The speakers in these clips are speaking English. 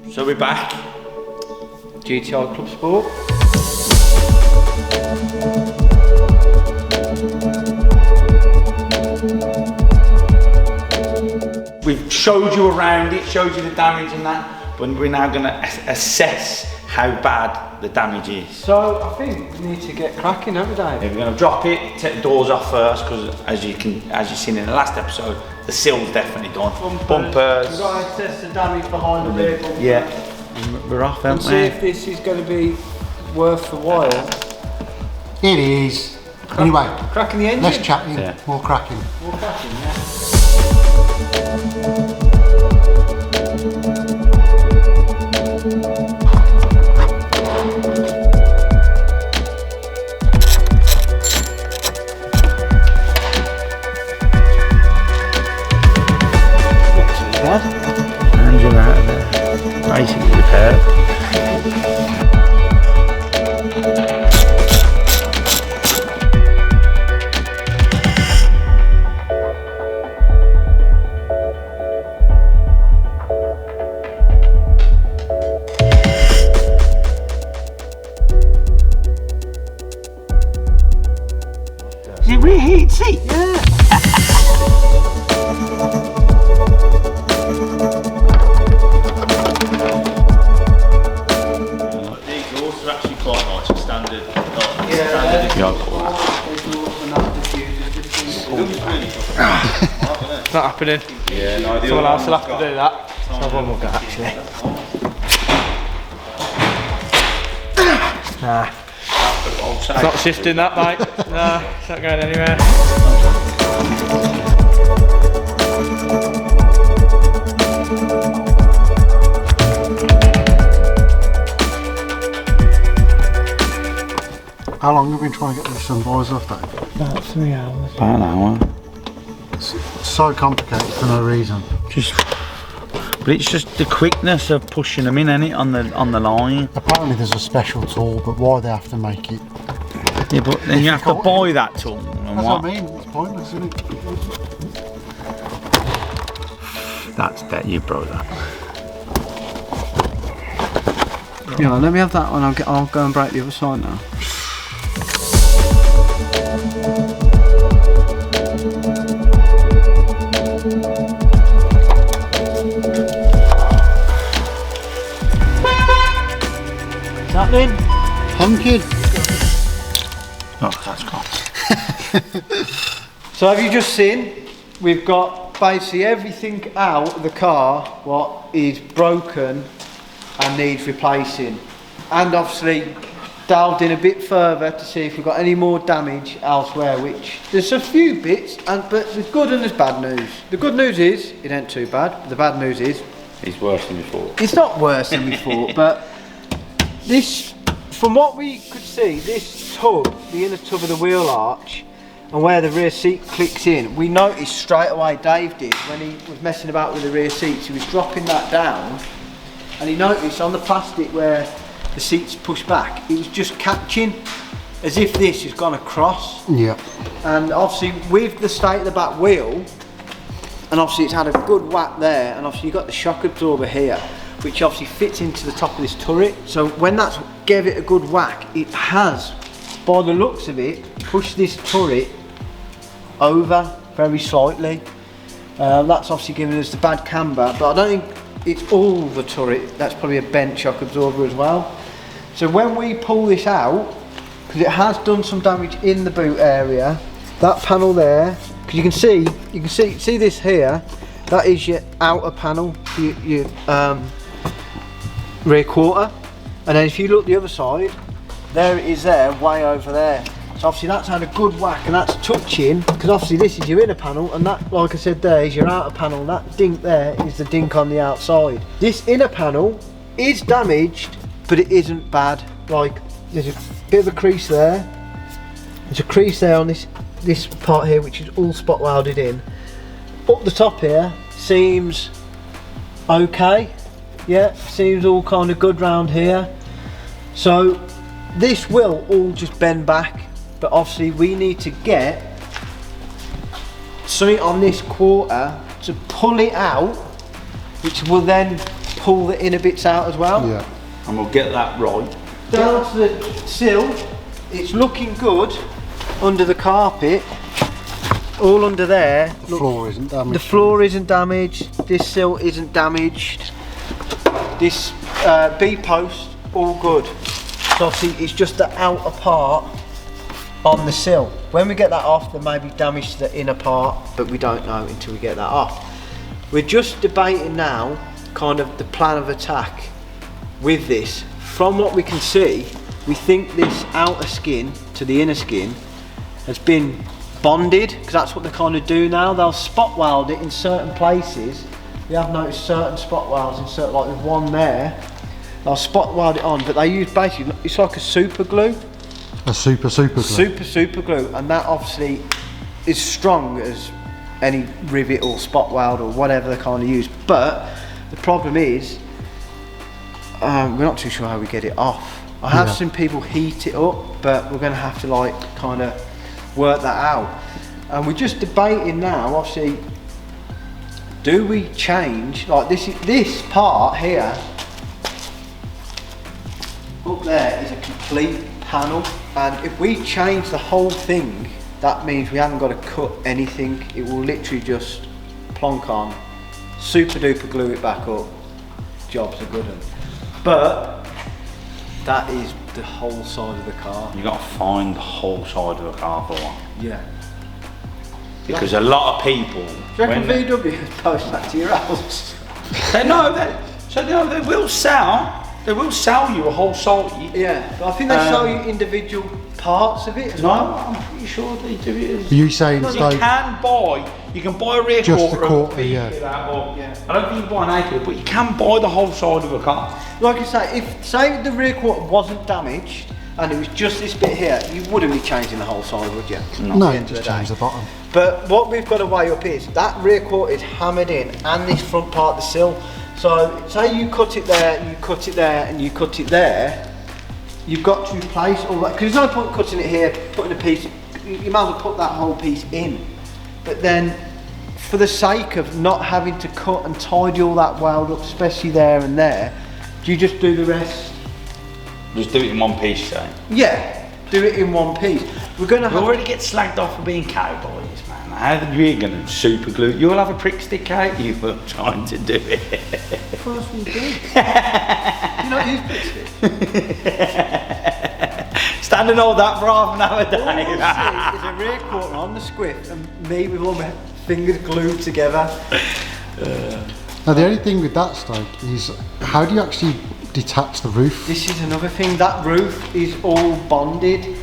So we're back. GTI Club Sport. We've showed you around it, showed you the damage and that, but we're now going to assess how bad the damage is. So I think we need to get cracking, haven't we, Dave? Yeah, we're going to drop it, take the doors off first, because as you've seen in the last episode, the sill's definitely done. Bumpers. We've got to test the damage behind the vehicle. Yeah, we're off, haven't we? See if this is going to be worth the while. It is. Anyway, cracking the engine. Less chatting, yeah. More cracking. More cracking, yeah. Hands are out of there. Basically repaired. Is it reheat seat? Yeah. It's not happening. Yeah, no, Someone else will have to do that. So have one more go actually. Nah. It's not shifting that, mate. Nah, it's not going anywhere. How long have you been trying to get these sunboys off, Dave? About 3 hours. About an hour. It's so complicated for no reason. But it's just the quickness of pushing them in, ain't it, on the line. Apparently there's a special tool, but why they have to make it? Yeah, but then you have to buy that tool. And That's what I mean, it's pointless, isn't it? That's that you bro that. Yeah, let me have that one. I'll go and break the other side now. What's happening? Pumpkin. Oh, that's gone. So have you just seen? We've got basically everything out of the car what is broken and needs replacing, and obviously delved in a bit further to see if we've got any more damage elsewhere, which there's a few bits, but there's good and there's bad news. The good news is it ain't too bad, but the bad news is It's worse than before. it's not worse than we thought, but this, from what we could see, this tub, the inner tub of the wheel arch and where the rear seat clicks in, we noticed straight away, Dave did, when he was messing about with the rear seats, he was dropping that down and he noticed on the plastic where the seats push back, it was just catching as if this has gone across. Yeah. And obviously with the state of the back wheel, and obviously it's had a good whack there, and obviously you've got the shock absorber here, which obviously fits into the top of this turret. So when that's gave it a good whack, it has, by the looks of it, pushed this turret over very slightly. That's obviously giving us the bad camber, but I don't think it's all the turret. That's probably a bent shock absorber as well. So when we pull this out, because it has done some damage in the boot area, that panel there, because you can see this here, that is your outer panel, your rear quarter, and then if you look the other side, there it is there, way over there. So obviously that's had a good whack, and that's touching, because obviously this is your inner panel, and that, like I said there, is your outer panel, and that dink there is the dink on the outside. This inner panel is damaged, but it isn't bad. Like, there's a bit of a crease there, there's a crease there on this part here, which is all spot welded in. Up the top here seems okay, yeah, seems all kind of good round here. So this will all just bend back, but obviously we need to get something on this quarter to pull it out, which will then pull the inner bits out as well. Yeah. And we'll get that right. Down to the sill, it's looking good under the carpet, all under there. The floor isn't damaged. The floor isn't damaged, this sill isn't damaged, this B-post, all good. So obviously it's just the outer part on the sill. When we get that off, there may be damage to the inner part, but we don't know until we get that off. We're just debating now kind of the plan of attack with this. From what we can see, we think this outer skin to the inner skin has been bonded, because that's what they kind of do now. They'll spot weld it in certain places. We have noticed certain spot welds in certain, like there's one there. They'll spot weld it on, but they use basically, it's like a super glue. A super glue. Super glue, and that obviously is strong as any rivet or spot weld or whatever they kind of use. But the problem is, we're not too sure how we get it off. I have seen people heat it up, but we're going to have to like kind of work that out. And we're just debating now, obviously, do we change, like this part here, up there is a complete panel, and if we change the whole thing, that means we haven't got to cut anything. It will literally just plonk on, super duper glue it back up, jobs are good. But that is the whole side of the car. You got to find the whole side of the car for one. Yeah. Because a lot of people. Do you reckon VW post that to your house? They will sell. They will sell you a whole side. Yeah, but I think they show you individual parts of it as No, well. I'm pretty sure they do it. Are you saying it's You like can buy a rear just quarter. the quarter, of yeah. Yeah. I don't think you can buy an acre, but you can buy the whole side of a car. Like I say, if say the rear quarter wasn't damaged and it was just this bit here, you wouldn't be changing the whole side, would you? No, At the end of just the day. change the bottom. But what we've got to weigh up is that rear quarter is hammered in, and this front part of the sill. So say you cut it there, you cut it there, and you cut it there, you've got to replace all that, because there's no point cutting it here, putting a piece, you might as well put that whole piece in. But then, for the sake of not having to cut and tidy all that weld up, especially there and there, do you just do the rest? Just do it in one piece, say. Yeah, do it in one piece. We're going to We have already get slagged off for being cowboys, man. How are you going to super glue? You'll have a prick stick out, you were trying to do it. First we do. You not use prick stick? Stand and hold that for half an hour, All Dave. I see is a rear quarter on the squiff and me with all my fingers glued together. Now the only thing with that, Stoke, is how do you actually detach the roof? This is another thing, that roof is all bonded.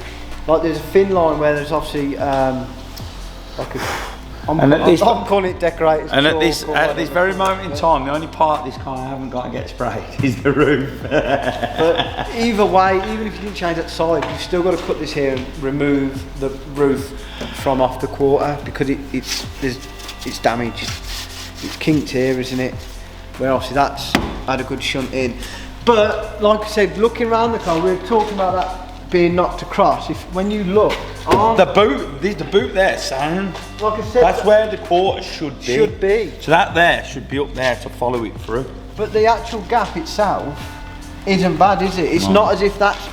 Like there's a thin line where there's obviously like a, I'm calling it decorators. And chalk at or this whatever. very moment in time, the only part of this car I haven't got to get sprayed is the roof. But either way, even if you didn't change that side, you've still got to cut this here and remove the roof from off the quarter, because it's damaged. It's kinked here, isn't it? Where obviously that's had a good shunt in. But like I said, looking around the car, we were talking about that being knocked across. If when you look on the boot there, Sam. like I said, That's where the quarter should be. should be. So that there should be up there to follow it through. But the actual gap itself isn't bad, is it? It's not as if that's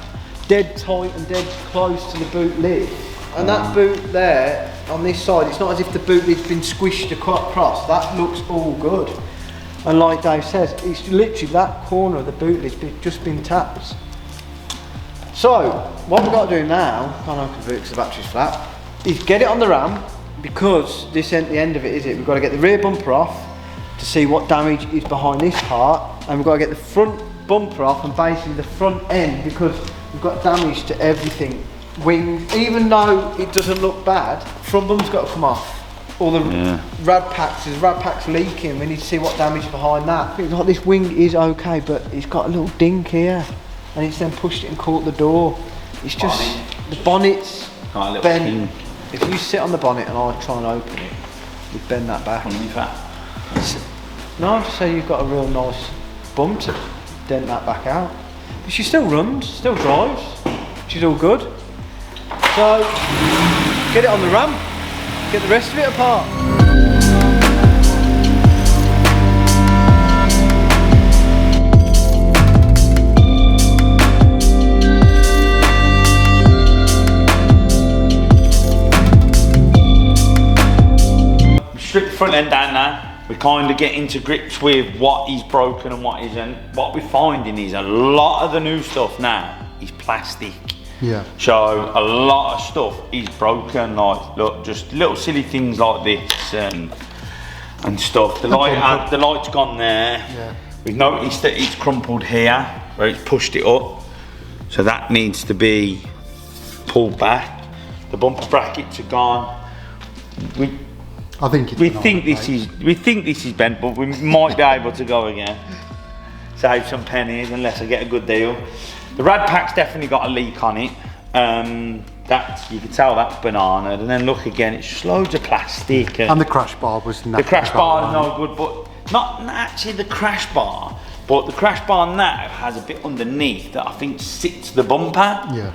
dead tight and dead close to the boot lid. And that boot there, on this side, it's not as if the boot lid's been squished across. That looks all good. And like Dave says, it's literally that corner of the boot lid's just been tapped. So, what we've got to do now, I can't open the boot because the battery's flat, is get it on the ram, because this ain't the end of it, is it? We've got to get the rear bumper off to see what damage is behind this part, and we've got to get the front bumper off and basically the front end, because we've got damage to everything. Wing, even though it doesn't look bad, front bumper's got to come off. All the rad packs, there's rad packs leaking, we need to see what damage is behind that. I think like this wing is okay, but it's got a little dink here, and it's then pushed it and caught the door. It's just, the bonnet's bent. If you sit on the bonnet and I try and open it, you bend that back. No, I'd say you've got a real nice bump to dent that back out. But she still runs, still drives, she's all good. So, get it on the ram, get the rest of it apart. front end down now. We're kind of getting to grips with what is broken and what isn't. What we're finding is a lot of the new stuff now is plastic. Yeah. So a lot of stuff is broken, like look, just little silly things like this and stuff. The light's gone there. Yeah. We've noticed that it's crumpled here, where it's pushed it up. So that needs to be pulled back. The bumper brackets are gone. We think this is bent, but we might be able to go again. Save some pennies unless I get a good deal. The rad pack's definitely got a leak on it. That you can tell that's banana. And then look again, it's just loads of plastic. And the crash bar was the crash bar is no good, but not actually the crash bar. But the crash bar now has a bit underneath that I think sits the bumper. Yeah.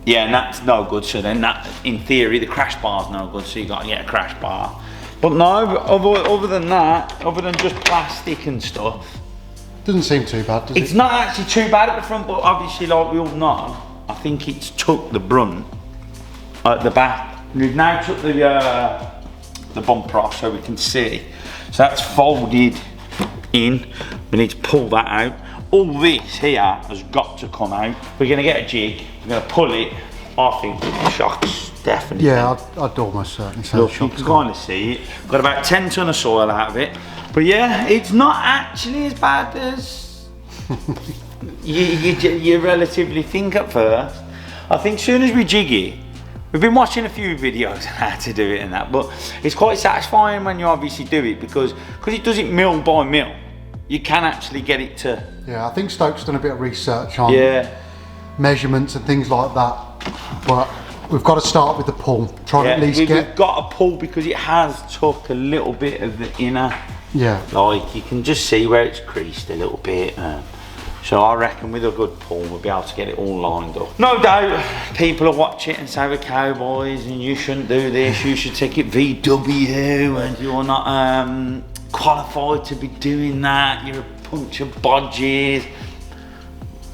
Yeah, and that's no good. So then that, in theory, the crash bar's no good. So you got to get a crash bar. But no, other than that, other than just plastic and stuff, doesn't seem too bad, does it? It's not actually too bad at the front, but obviously, like we all know, I think it's took the brunt at the back. We've now took the bumper off so we can see. So that's folded in. We need to pull that out. All this here has got to come out. We're gonna get a jig. We're gonna pull it. I think the shock's definitely. Yeah, I'd almost certainly say look, you can kind of see it. Got about 10 ton of soil out of it. But yeah, it's not actually as bad as you relatively think at first. I think as soon as we jig it, we've been watching a few videos on how to do it and that, but it's quite satisfying when you obviously do it because it does it mil by mil. You can actually get it to. Yeah, I think Stoke's done a bit of research on measurements and things like that, but we've got to start with the pull. Try to at least we've got a pull because it has took a little bit of the inner. Yeah. Like you can just see where it's creased a little bit. So I reckon with a good pull we'll be able to get it all lined up. No doubt people will watch it and say we're cowboys and you shouldn't do this, you should take it VW and you're not qualified to be doing that, you're a bunch of bodges.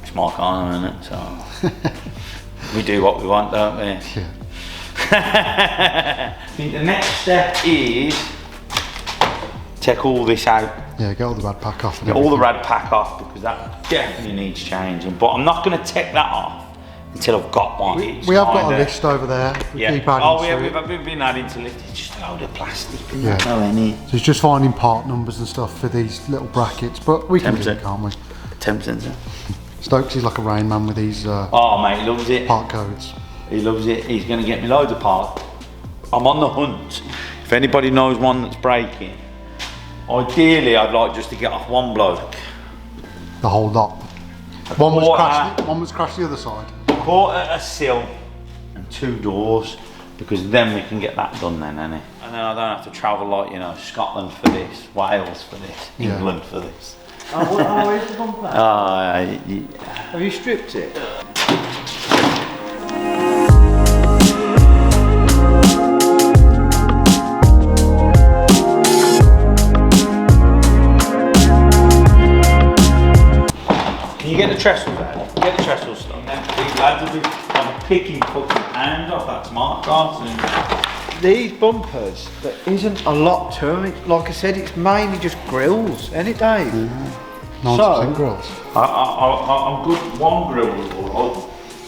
It's my kind of, isn't it? So we do what we want, don't we? Yeah. I think the next step is take all this out. Yeah, get all the rad pack off. Get all the rad pack off because that definitely needs changing. But I'm not going to take that off until I've got one. We have got a list over there. We keep adding we've been adding to list. It's just a load of plastic. Yeah. No any. So it's just finding part numbers and stuff for these little brackets, but we can do it, can't we? 10%. Stokes is like a Rain Man with these oh mate, he loves it. Part codes. He loves it. He's going to get me loads of parts. I'm on the hunt. If anybody knows one that's breaking, ideally I'd like just to get off one bloke. The whole lot. One was crashed the other side. Quarter a sill and 2 doors, because then we can get that done then, innit? And then I don't have to travel like, you know, Scotland for this, Wales for this, England for this. Oh, where's the bumper? Have you stripped it? Can you get the trestles out? Get the trestles stuck. These lads will be picking fucking hands off that smart cars. These bumpers, there isn't a lot to them. Like I said, it's mainly just grills, isn't it, Dave? 90% grills. I'm good. One grill was all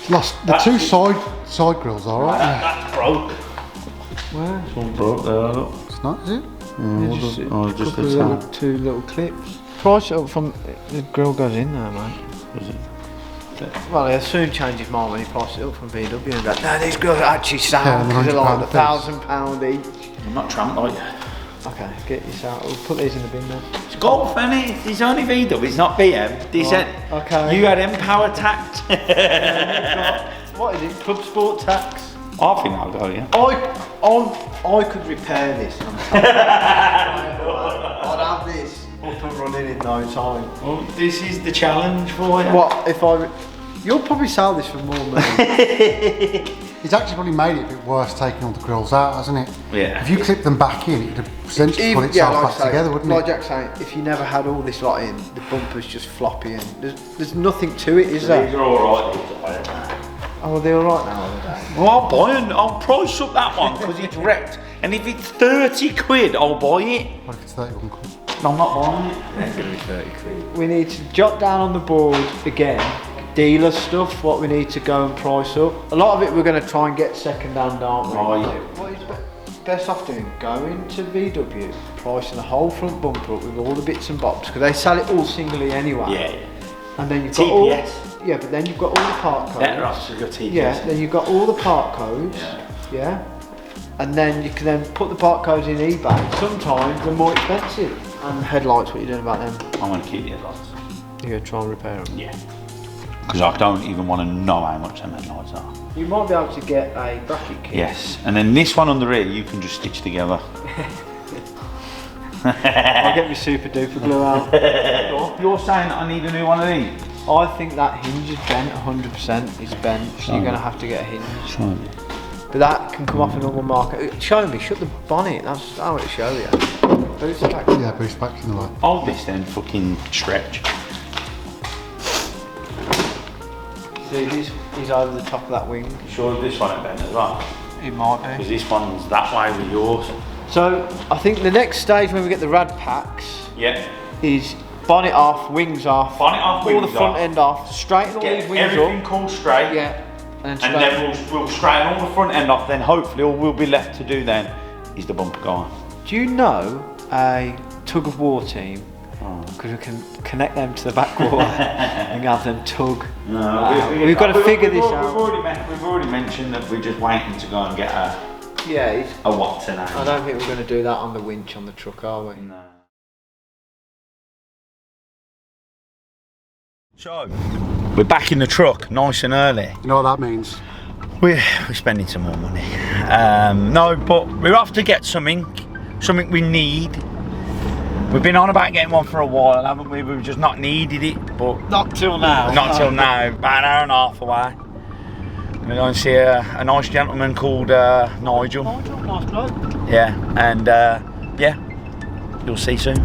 right. The two side grills, all right. That broke. Where? This one broke there. Look. It's not, is it? Just a two little clips. Price it up from the grill goes in there, mate. Was it? Well, he'll soon change his mind when he prices it up from VW and that. No, these grills are actually sound because they're like £1,000 each. I'm not tramp like you. Okay, get this out. We'll put these in the bin then. It's Golf, isn't it? It's only VW, it's not BM. They said you had M-Power tax. What is it? CLUBSPORT tax? I think I'll go, yeah. I could repair this. I'd have this up and running in no time. Well, this is the challenge for you. What if you'll probably sell this for more money. It's actually probably made it a bit worse taking all the grills out, hasn't it? Yeah. If you clip them back in, it'd essentially put itself back together, wouldn't it? Like Jack's saying, if you never had all this lot in, the bumper's just floppy and there's nothing to it, is there? These are alright. Oh, they're alright now, are they? Well, I'll buy it. I'll price up that one because it's wrecked. And if it's 30 quid, I'll buy it. What if it's 31 quid? No, I'm not buying it. It's going to be 30 quid. We need to jot down on the board again, dealer stuff, what we need to go and price up. A lot of it we're going to try and get second hand, aren't we? Right. What is best off doing? Going to VW, pricing the whole front bumper up with all the bits and bobs, because they sell it all singly anyway. Yeah. And then you've got all, TPS. yeah, but then you've got all the part codes. Better off to go TPS. Yeah, then you've got all the part codes. Yeah. And then you can then put the part codes in eBay. Sometimes they're more expensive. And headlights, what are you doing about them? I'm going to keep the headlights. You're going to try and repair them? Yeah. Because I don't even want to know how much them headlights are. You might be able to get a bracket kit. Yes. And then this one on the rear, you can just stitch together. I'll get my super duper glue out. You're saying that I need a new one of these? I think that hinge is bent, 100% it's bent, so you're going to have to get a hinge. Show me. But that can come off a normal market. Show me, shut the bonnet, that's how it show you. Boost back. Yeah, boost back's in the way. Hold this then, fucking stretch. See, he's over the top of that wing. Sure, this one ain't bent as well. It might be. Because this one's that way with yours. So, I think the next stage when we get the rad packs Yeah. is bonnet off, wings off, Bonnet off, all the wings front off. end off, straighten all Get these wings everything up. called straight. Yeah. And And then we'll straighten all the front end off. Then hopefully all we'll be left to do then is the bumper guy. do you know a tug of war team? Because we can connect them to the back wall and have them tug. No, We've got to figure this out. We've already mentioned that we're just waiting to go and get a Yeah, what's her name. I don't think we're going to do that on the winch on the truck, are we? No. So, we're back in the truck, nice and early. You know what that means? We're spending some more money. No, but we're off to get something we need. We've been on about getting one for a while, haven't we? We've just not needed it, but Not till now. not till now. About an hour and a half away. We're going to see a nice gentleman called Nigel. Nigel, nice bloke. Yeah, and yeah, you'll see soon.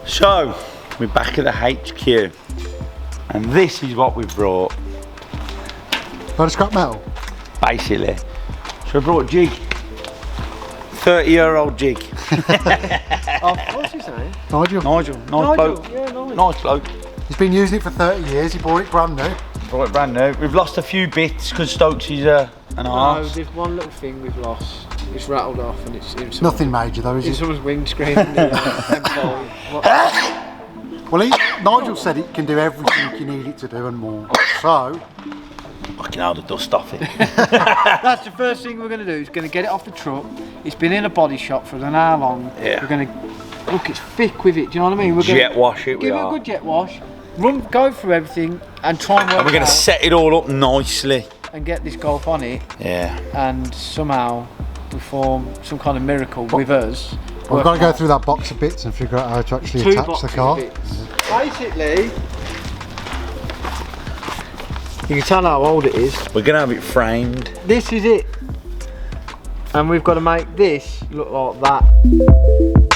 So, we're back at the HQ, and this is what we've brought, Got a scrap metal? basically. So I brought a jig, 30-year-old jig. Oh, what's his name? Nigel. Nigel, nice bloke. Yeah, Nigel. Nice bloke. He's been using it for 30 years. He bought it brand new. Brought it brand new. We've lost a few bits because Stokes is an No, arse. there's one little thing we've lost. It's rattled off and it's in Nothing major though, is in it? someone's windscreen. In the, M5. Well, Nigel said it can do everything you need it to do and more. So, Fucking hell, the dust off it. That's the first thing we're going to do. Is going to get it off the truck. It's been in a body shop for an hour long. Yeah. We're going to look. It's thick with it. Do you know what I mean? We're Jet gonna wash it, we give it a are. good jet wash. Go through everything and try and work And we're going to out set it all up nicely. and get this Golf on it. Yeah. And somehow perform some kind of miracle with us. we've got to go through that box of bits and figure out how to actually Two attach the boxes car. of bits. Basically, you can tell how old it is. We're going to have it framed. This is it. And we've got to make this look like that.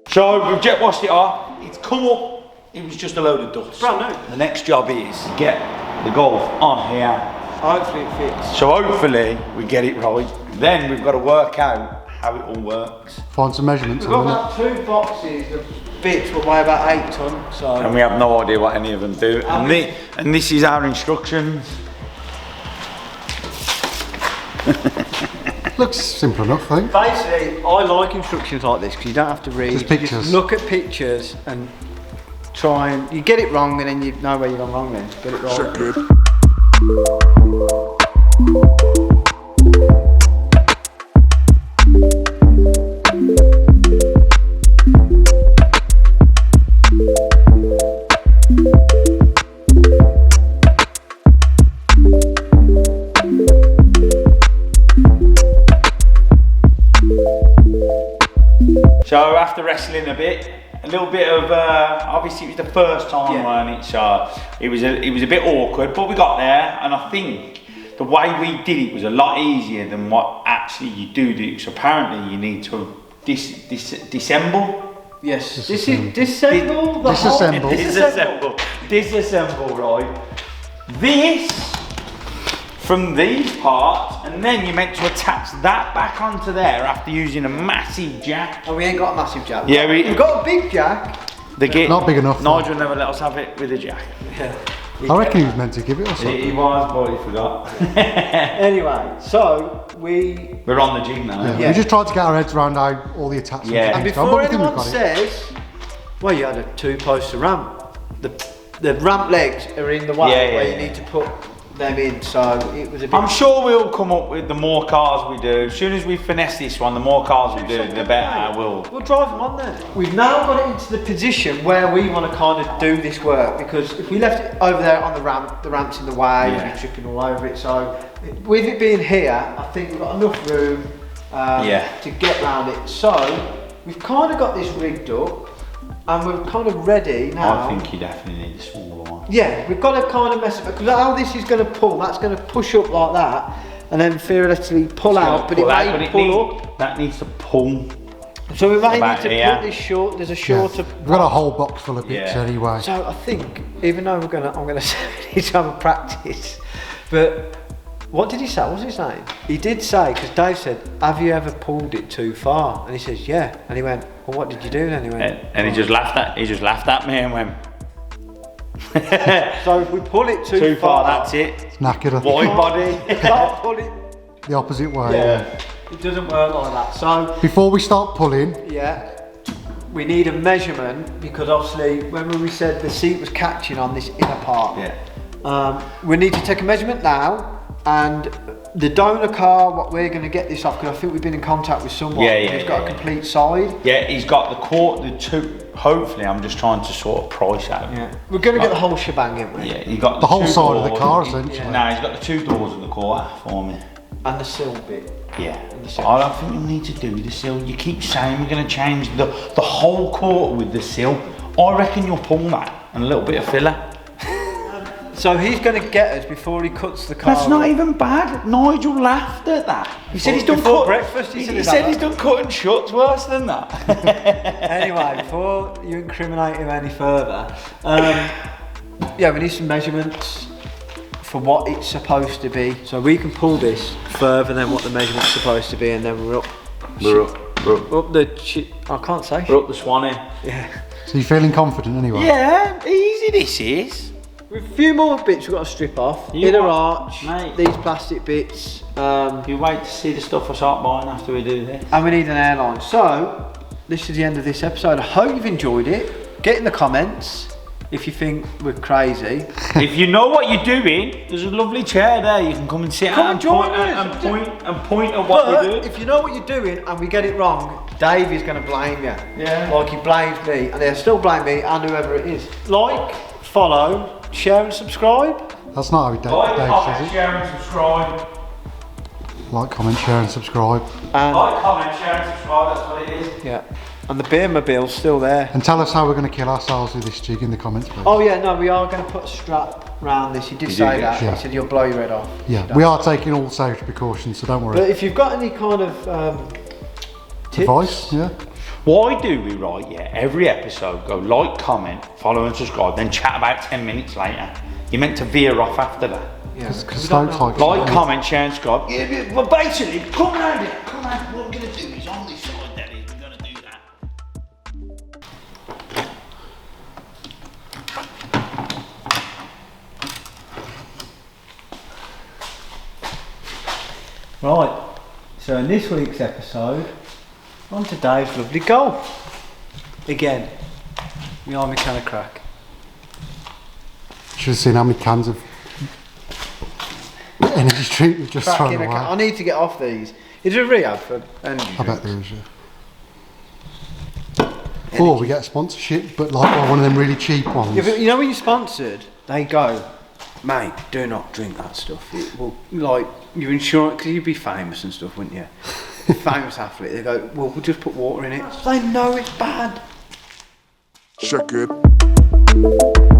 So we've jet washed it off. It's come up. It was just a load of dust. Brand new. The next job is get the Golf on here. Hopefully it fits. So hopefully we get it right. Then we've got to work out how it all works. Find some measurements We've got on it. about 2 boxes of bits that weigh about 8 tonnes. So And we have no idea what any of them do. And this is our instructions. Looks simple enough, I think. basically, I like instructions like this because you don't have to read. Just You pictures. look at pictures and try and you get it wrong, and then you know where you've gone wrong. Then get it right. So after wrestling a little bit of, obviously it was the first time, weren't it? So it was a bit awkward, but we got there, and I think the way we did it was a lot easier than what actually you do. So apparently you need to disassemble. Yes. Disassemble. Disassemble, right? This from these parts, and then you're meant to attach that back onto there after using a massive jack. Oh, we ain't got a massive jack. Yeah, we've got a big jack. Not big enough. Nigel never let us have it with a jack. Yeah. I reckon he was meant to give it or something. He was, but he forgot. Anyway, so we're on the jig now. We just tried to get our heads around how all the attachments. Yeah. And before anyone says, well, you had a 2-poster ramp. The ramp legs are in the way where you need to put them in, so it was a bit... I'm sure we'll come up with the more cars we do. As soon as we finesse this one, the more cars we do, the better we'll drive them on there. We've now got it into the position where we want to kind of do this work, because if we left it over there on the ramp's in the way, we'd be tripping all over it. So with it being here, I think we've got enough room to get around it. So we've kind of got this rigged up, and we're kind of ready now. I think you definitely need a smaller one. Yeah, we've got to kind of mess it up, because how this is going to pull, that's going to push up like that, and then theoretically pull out, but it may pull up. That needs to pull. So we may need to put this short, there's a shorter... We've got a whole box full of bits anyway. So I think, even though I'm going to say we need to have a practice, but what did he say? What was his name? He did say, because Dave said, have you ever pulled it too far? And he says, yeah. And he went, well, what did you do then? He went, and he just laughed at me and went... So if we pull it too far, that's it. It's knackered. Wide body. You can't pull it the opposite way. Yeah. It doesn't work like that. So before we start pulling, we need a measurement, because obviously remember we said the seat was catching on this inner part. We need to take a measurement now, and the donor car, what we're going to get this off, because I think we've been in contact with someone who's got a complete side. Yeah, he's got the two. Hopefully, I'm just trying to sort of price out. Yeah, we're going to get the whole shebang, aren't we? Yeah, he got the whole side of the car essentially. No, he's got the 2 doors in the quarter for me. And the sill bit. Yeah. I don't think we need to do the sill. You keep saying we're going to change the whole quarter with the sill. I reckon you'll pull that and a little bit of filler. So he's going to get us before he cuts the car. That's not even bad. Nigel laughed at that. He said he's done breakfast. He said he's done cut and shuts worse than that. Anyway, before you incriminate him any further, we need some measurements for what it's supposed to be. So we can pull this further than what the measurement's supposed to be, and then we're up. We're up the. I can't say. We're up the Swanee. Yeah. So you're feeling confident anyway? Yeah, easy this is. With a few more bits we've got to strip off. Inner arch, mate. These plastic bits. You wait to see the stuff I start buying after we do this. And we need an airline. So, this is the end of this episode. I hope you've enjoyed it. Get in the comments if you think we're crazy. If you know what you're doing, there's a lovely chair there. You can come and sit and point at what we're doing. If you know what you're doing and we get it wrong, Dave is going to blame you. Yeah. Like he blames me, and he'll still blame me and whoever it is. Like, follow, share and subscribe. That's not how Dave says it. Share and subscribe. Like, comment, share and subscribe. And like, comment, share and subscribe, that's what it is. Yeah. And the beer mobile's still there. And tell us how we're going to kill ourselves with this jig in the comments, please. Oh yeah, no, we are going to put a strap round this. He did say that. Yeah. He said you'll blow your head off. Yeah, we are taking all safety precautions, so don't worry. But if you've got any kind of tips, advice, Why do we every episode go like, comment, follow and subscribe, then chat about 10 minutes later? You're meant to veer off after that. Because Stokes like comment, share and subscribe. Yeah, well basically, come around it. Come around. What we're going to do is on this side, Daddy, we're going to do that. Right, so in this week's episode, on to Dave's lovely goal. Again, the army can of crack. Should have seen how many cans of energy drink we've just thrown away. I need to get off these. Is there a rehab for energy drinks? I bet there is, Or we get a sponsorship, but like one of them really cheap ones. Yeah, but you know when you're sponsored, they go, mate, do not drink that stuff. It will, like, your insurance, because you'd be famous and stuff, wouldn't you? famous after it. They go, well, we'll just put water in it. They know it's bad. Check it.